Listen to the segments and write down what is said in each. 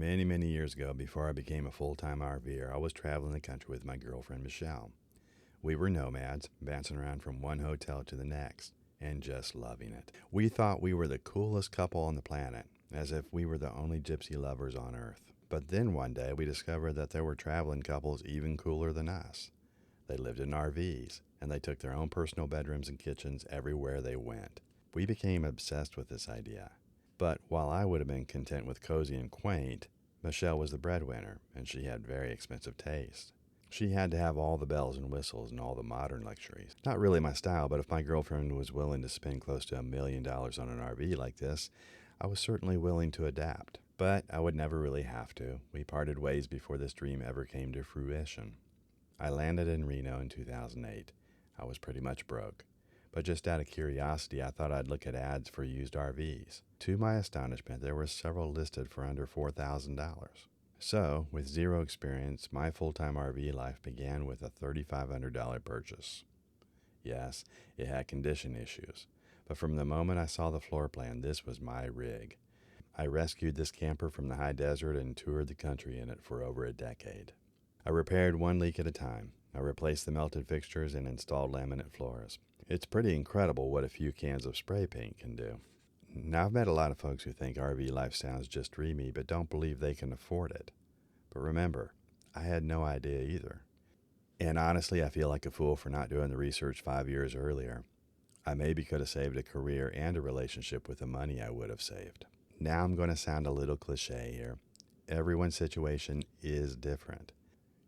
Many, many years ago, before I became a full-time RVer, I was traveling the country with my girlfriend, Michelle. We were nomads, bouncing around from one hotel to the next, and just loving it. We thought we were the coolest couple on the planet, as if we were the only gypsy lovers on Earth. But then one day, we discovered that there were traveling couples even cooler than us. They lived in RVs, and they took their own personal bedrooms and kitchens everywhere they went. We became obsessed with this idea. But while I would have been content with cozy and quaint, Michelle was the breadwinner, and she had very expensive taste. She had to have all the bells and whistles and all the modern luxuries. Not really my style, but if my girlfriend was willing to spend close to $1 million on an RV like this, I was certainly willing to adapt. But I would never really have to. We parted ways before this dream ever came to fruition. I landed in Reno in 2008. I was pretty much broke. But just out of curiosity, I thought I'd look at ads for used RVs. To my astonishment, there were several listed for under $4,000. So, with zero experience, my full-time RV life began with a $3,500 purchase. Yes, it had condition issues, but from the moment I saw the floor plan, this was my rig. I rescued this camper from the high desert and toured the country in it for over a decade. I repaired one leak at a time. I replaced the melted fixtures and installed laminate floors. It's pretty incredible what a few cans of spray paint can do. Now, I've met a lot of folks who think RV life sounds just dreamy, but don't believe they can afford it. But remember, I had no idea either. And honestly, I feel like a fool for not doing the research 5 years earlier. I maybe could have saved a career and a relationship with the money I would have saved. Now I'm going to sound a little cliche here. Everyone's situation is different.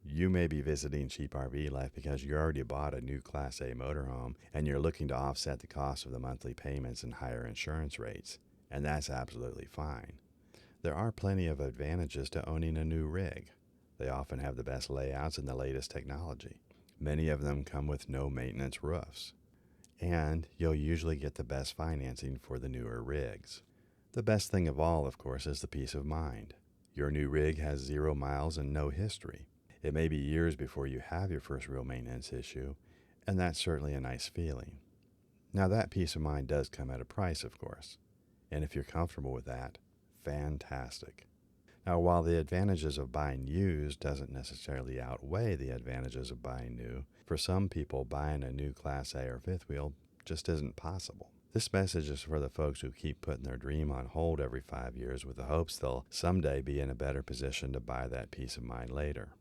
You may be visiting cheap RV life because you already bought a new Class A motorhome and you're looking to offset the cost of the monthly payments and higher insurance rates, and that's absolutely fine. There are plenty of advantages to owning a new rig. They often have the best layouts and the latest technology. Many of them come with no maintenance roofs. And you'll usually get the best financing for the newer rigs. The best thing of all, of course, is the peace of mind. Your new rig has 0 miles and no history. It may be years before you have your first real maintenance issue, and that's certainly a nice feeling. Now, that peace of mind does come at a price, of course, and if you're comfortable with that, fantastic. Now, while the advantages of buying used doesn't necessarily outweigh the advantages of buying new, for some people, buying a new Class A or fifth wheel just isn't possible. This message is for the folks who keep putting their dream on hold every 5 years with the hopes they'll someday be in a better position to buy that peace of mind later.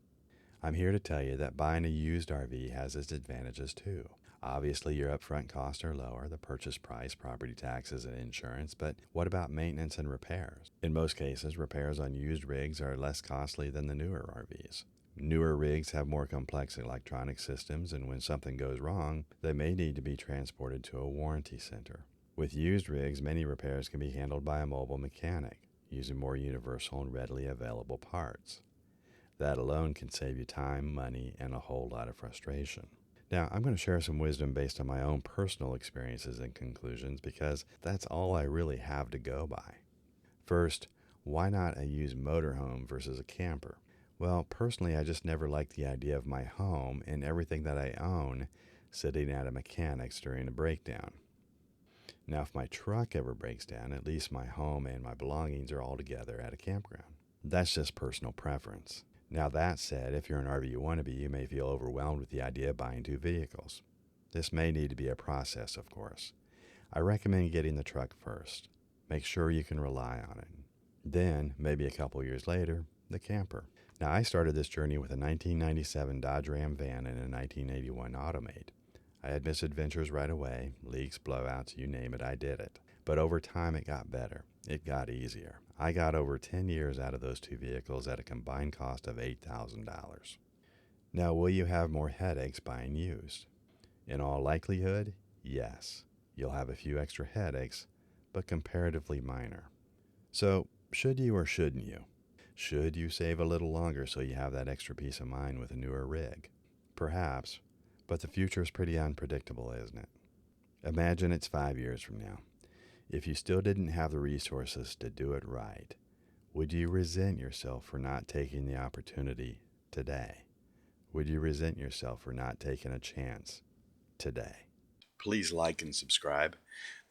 I'm here to tell you that buying a used RV has its advantages too. Obviously, your upfront costs are lower, the purchase price, property taxes, and insurance, but what about maintenance and repairs? In most cases, repairs on used rigs are less costly than the newer RVs. Newer rigs have more complex electronic systems, and when something goes wrong, they may need to be transported to a warranty center. With used rigs, many repairs can be handled by a mobile mechanic, using more universal and readily available parts. That alone can save you time, money, and a whole lot of frustration. Now, I'm going to share some wisdom based on my own personal experiences and conclusions because that's all I really have to go by. First, why not a used motorhome versus a camper? Well, personally, I just never liked the idea of my home and everything that I own sitting at a mechanic's during a breakdown. Now, if my truck ever breaks down, at least my home and my belongings are all together at a campground. That's just personal preference. Now, that said, if you're an RV wannabe, you may feel overwhelmed with the idea of buying 2 vehicles. This may need to be a process, of course. I recommend getting the truck first. Make sure you can rely on it. Then, maybe a couple years later, the camper. Now, I started this journey with a 1997 Dodge Ram van and a 1981 Automate. I had misadventures right away, leaks, blowouts, you name it, I did it. But over time, it got better. It got easier. I got over 10 years out of those 2 vehicles at a combined cost of $8,000. Now, will you have more headaches buying used? In all likelihood, yes. You'll have a few extra headaches, but comparatively minor. So, should you or shouldn't you? Should you save a little longer so you have that extra peace of mind with a newer rig? Perhaps, but the future is pretty unpredictable, isn't it? Imagine it's 5 years from now. If you still didn't have the resources to do it right, would you resent yourself for not taking the opportunity today? Would you resent yourself for not taking a chance today? Please like and subscribe.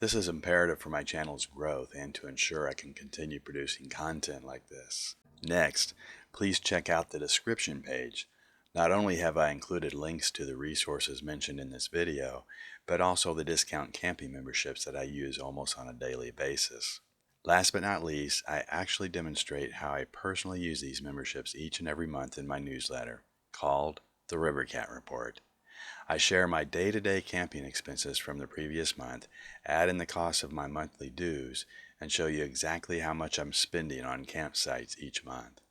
This is imperative for my channel's growth and to ensure I can continue producing content like this. Next, please check out the description page. Not only have I included links to the resources mentioned in this video, but also the discount camping memberships that I use almost on a daily basis. Last but not least, I actually demonstrate how I personally use these memberships each and every month in my newsletter, called the Rivercat Report. I share my day-to-day camping expenses from the previous month, add in the cost of my monthly dues, and show you exactly how much I'm spending on campsites each month.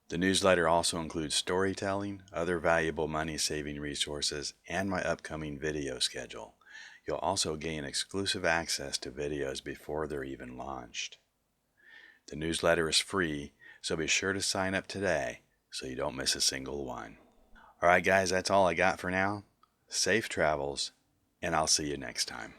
The newsletter also includes storytelling, other valuable money-saving resources, and my upcoming video schedule. You'll also gain exclusive access to videos before they're even launched. The newsletter is free, so be sure to sign up today so you don't miss a single one. Alright guys, that's all I got for now. Safe travels, and I'll see you next time.